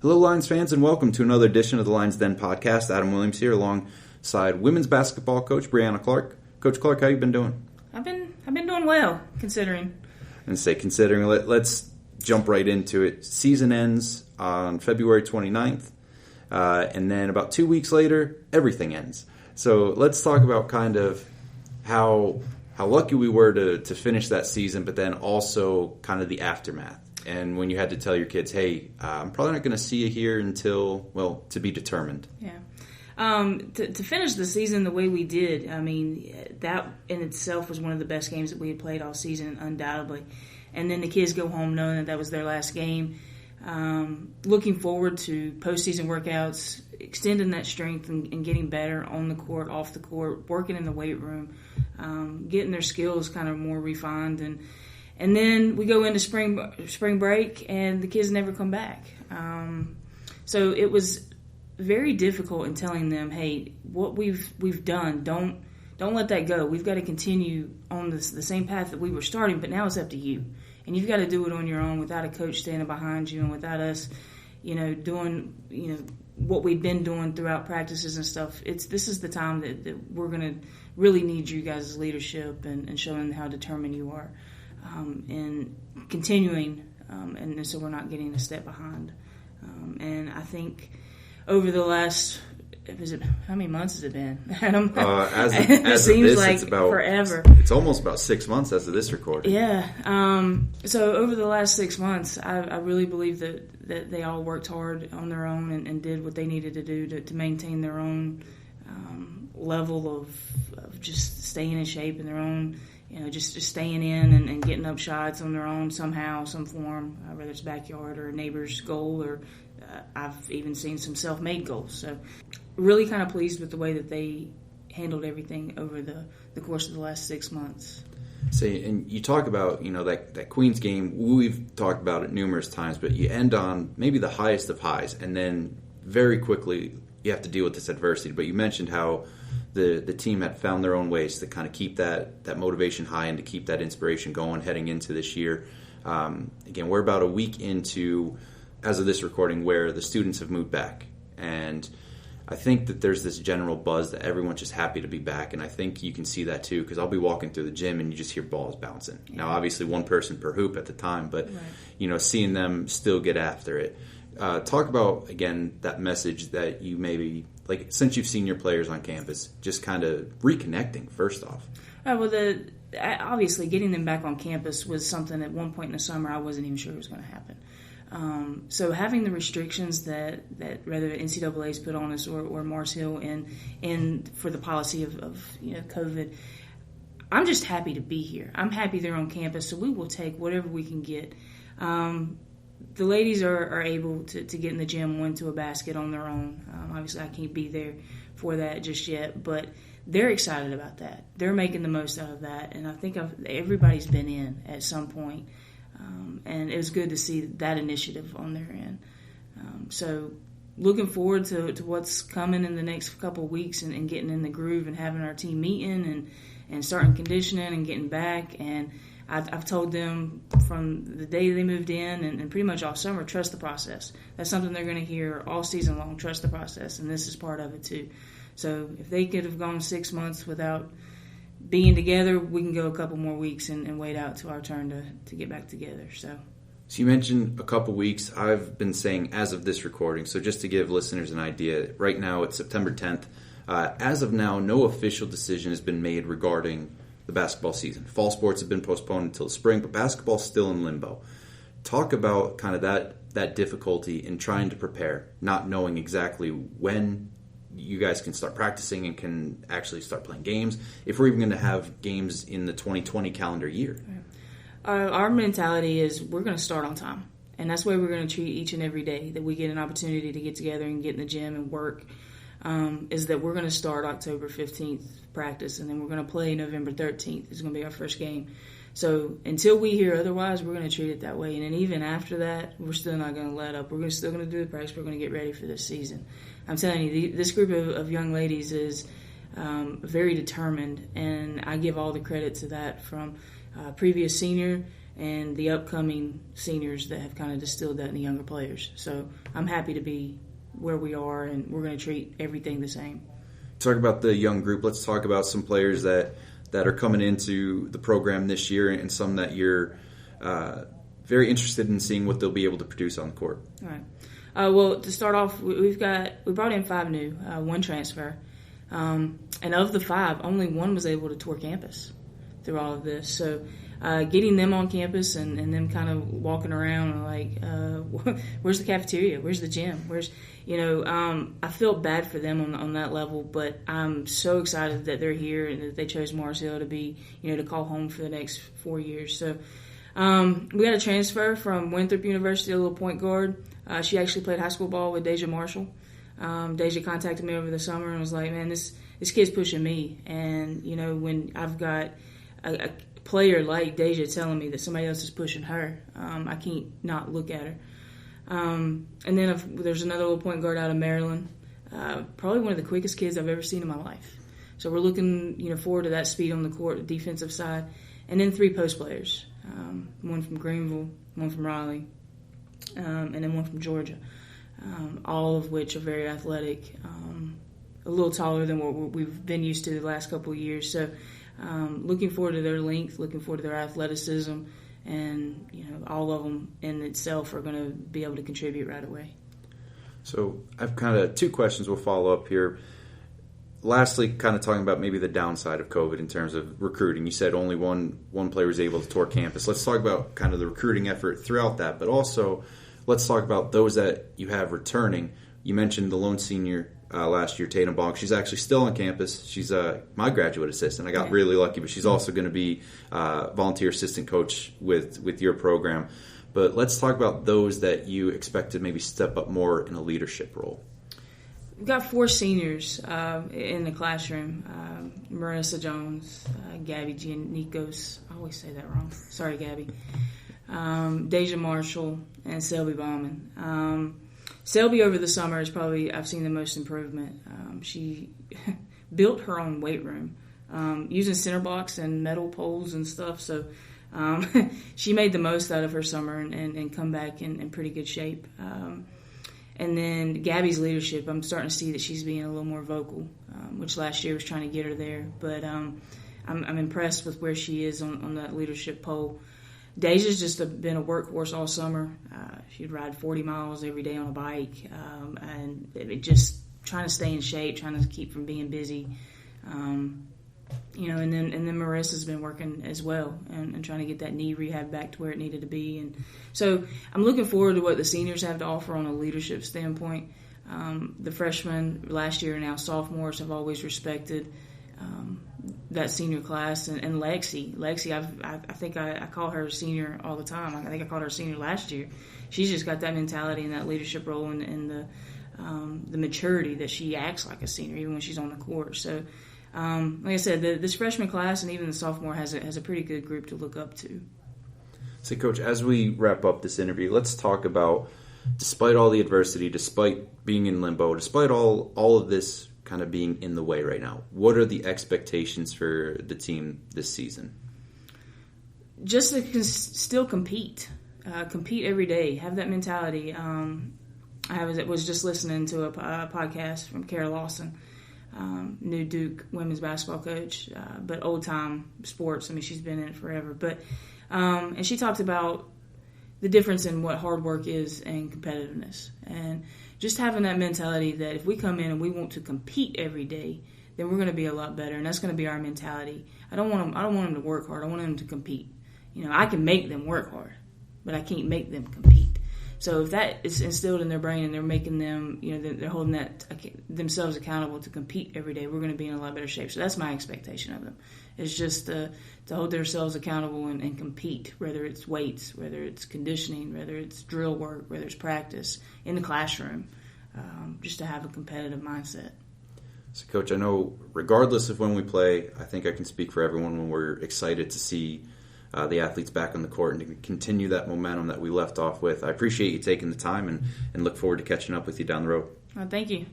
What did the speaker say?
Hello, Lions fans, and welcome to another edition of the Lions Den podcast. Adam Williams here, alongside women's basketball coach Brianna Clark. Coach Clark, how you been doing? I've been doing well, considering. Let's jump right into it. Season ends on February 29th, and then about 2 weeks later, everything ends. So let's talk about kind of how lucky we were to finish that season, but then also kind of the aftermath. And when you had to tell your kids, hey, I'm probably not going to see you here until, well, to be determined. Yeah. To finish the season the way we did, I mean, that in itself was one of the best games that we had played all season, undoubtedly. And then the kids go home knowing that was their last game. Looking forward to postseason workouts, extending that strength and getting better on the court, off the court, working in the weight room, getting their skills kind of more refined. And then we go into spring break, and the kids never come back. So it was very difficult in telling them, hey, what we've done, don't let that go. We've got to continue on the same path that we were starting, but now it's up to you. And you've got to do it on your own without a coach standing behind you and without us, doing, what we've been doing throughout practices and stuff. This is the time that we're going to really need you guys' leadership and showing how determined you are. And continuing, and so we're not getting a step behind. And I think over the last, how many months has it been, Adam? It seems this, like it's about, forever. It's almost about 6 months as of this recording. Yeah. So over the last 6 months, I really believe that they all worked hard on their own and did what they needed to do to maintain their own level of just staying in shape in their own. Just staying in and getting up shots on their own somehow, some form, whether it's backyard or a neighbor's goal, or I've even seen some self-made goals. So really kind of pleased with the way that they handled everything over the course of the last 6 months. See, and you talk about, that Queens game, we've talked about it numerous times, but you end on maybe the highest of highs, and then very quickly you have to deal with this adversity. But you mentioned how the team had found their own ways to kind of keep that motivation high and to keep that inspiration going heading into this year. Again, we're about a week into, as of this recording, where the students have moved back. And I think that there's this general buzz that everyone's just happy to be back. And I think you can see that too, because I'll be walking through the gym and you just hear balls bouncing. Yeah. Now, obviously, one person per hoop at the time, but, right. Seeing them still get after it. Talk about, again, that message that you maybe, since you've seen your players on campus, just kind of reconnecting, first off. Obviously, getting them back on campus was something at one point in the summer I wasn't even sure was going to happen. So having the restrictions that whether the NCAA's put on us or Mars Hill and for the policy of COVID, I'm just happy to be here. I'm happy they're on campus, so we will take whatever we can get. The ladies are able to get in the gym, one to a basket on their own. Obviously, I can't be there for that just yet, but they're excited about that. They're making the most out of that, and I think everybody's been in at some point, and it was good to see that initiative on their end. So looking forward to what's coming in the next couple of weeks and getting in the groove and having our team meeting and starting conditioning and getting back. And I've told them from the day they moved in and pretty much all summer, trust the process. That's something they're going to hear all season long, trust the process, and this is part of it too. So if they could have gone 6 months without being together, we can go a couple more weeks and wait out to our turn to get back together. So you mentioned a couple weeks. I've been saying as of this recording, so just to give listeners an idea, right now it's September 10th. As of now, no official decision has been made regarding the basketball season. Fall sports have been postponed until spring, but basketball's still in limbo. Talk about kind of that difficulty in trying to prepare, not knowing exactly when you guys can start practicing and can actually start playing games, if we're even going to have games in the 2020 calendar year. Our mentality is we're going to start on time, and that's the way we're going to treat each and every day that we get an opportunity to get together and get in the gym and work. Is that we're going to start October 15th practice, and then we're going to play November 13th. It's going to be our first game. So until we hear otherwise, we're going to treat it that way. And then even after that, we're still not going to let up. We're still going to do the practice. We're going to get ready for this season. I'm telling you, this group of young ladies is very determined, and I give all the credit to that from previous senior and the upcoming seniors that have kind of distilled that in the younger players. So I'm happy to be where we are, and we're going to treat everything the same. Talk about the young group. Let's talk about some players that are coming into the program this year, and some that you're very interested in seeing what they'll be able to produce on the court. All right. Well, to start off, we brought in 5 new, 1 transfer, and of the 5, only 1 was able to tour campus through all of this. So getting them on campus and them kind of walking around like, where's the cafeteria? Where's the gym? I feel bad for them on that level, but I'm so excited that they're here and that they chose Mars Hill to be, to call home for the next 4 years. So we got a transfer from Winthrop University, a little point guard. She actually played high school ball with Deja Marshall. Deja contacted me over the summer and was like, man, this kid's pushing me. And, when I've got a player like Deja telling me that somebody else is pushing her, I can't not look at her. And then there's another little point guard out of Maryland, probably one of the quickest kids I've ever seen in my life. So we're looking, forward to that speed on the court, the defensive side. And then 3 post players, 1 from Greenville, 1 from Raleigh, and then 1 from Georgia, all of which are very athletic, a little taller than what we've been used to the last couple of years. So looking forward to their length, looking forward to their athleticism, and all of them in itself are going to be able to contribute right away. So I've kind of 2 questions we'll follow up here. Lastly, kind of talking about maybe the downside of COVID in terms of recruiting. You said only one player was able to tour campus. Let's talk about kind of the recruiting effort throughout that, but also let's talk about those that you have returning. You mentioned the lone senior last year, Tatum Bonk. She's actually still on campus. She's my graduate assistant. I got really lucky, but she's also going to be volunteer assistant coach with your program. But let's talk about those that you expect to maybe step up more in a leadership role. We've got 4 seniors in the classroom. Marissa Jones, Gabby Giannikos. I always say that wrong. Sorry, Gabby. Deja Marshall, and Selby Bauman. Selby over the summer is probably, I've seen the most improvement. She built her own weight room using center blocks and metal poles and stuff. So she made the most out of her summer and come back in pretty good shape. And then Gabby's leadership, I'm starting to see that she's being a little more vocal, which last year was trying to get her there. But I'm impressed with where she is on that leadership pole. Deja's just been a workhorse all summer. She'd ride 40 miles every day on a bike, and just trying to stay in shape, trying to keep from being busy. And then Marissa's been working as well and trying to get that knee rehab back to where it needed to be. And so I'm looking forward to what the seniors have to offer on a leadership standpoint. The freshmen last year and now sophomores have always respected that senior class. And Lexi, I think I call her a senior all the time. I think I called her a senior last year. She's just got that mentality and that leadership role and the maturity that she acts like a senior even when she's on the court. So like I said, this freshman class and even the sophomore has a pretty good group to look up to. So, Coach, as we wrap up this interview, let's talk about, despite all the adversity, despite being in limbo, despite all of this kind of being in the way right now, what are the expectations for the team this season? Just to still compete every day, have that mentality. I was just listening to a podcast from Kara Lawson, new Duke women's basketball coach, but old time sports. I mean, she's been in it forever. But and she talked about the difference in what hard work is and competitiveness, and just having that mentality that if we come in and we want to compete every day, then we're going to be a lot better, and that's going to be our mentality. I don't want them to work hard. I want them to compete. I can make them work hard, but I can't make them compete. So if that is instilled in their brain and they're making them, they're holding themselves accountable to compete every day, we're going to be in a lot better shape. So that's my expectation of them, is just to hold themselves accountable and compete, whether it's weights, whether it's conditioning, whether it's drill work, whether it's practice in the classroom, just to have a competitive mindset. So, Coach, I know regardless of when we play, I think I can speak for everyone when we're excited to see the athletes back on the court and to continue that momentum that we left off with. I appreciate you taking the time and look forward to catching up with you down the road. Thank you.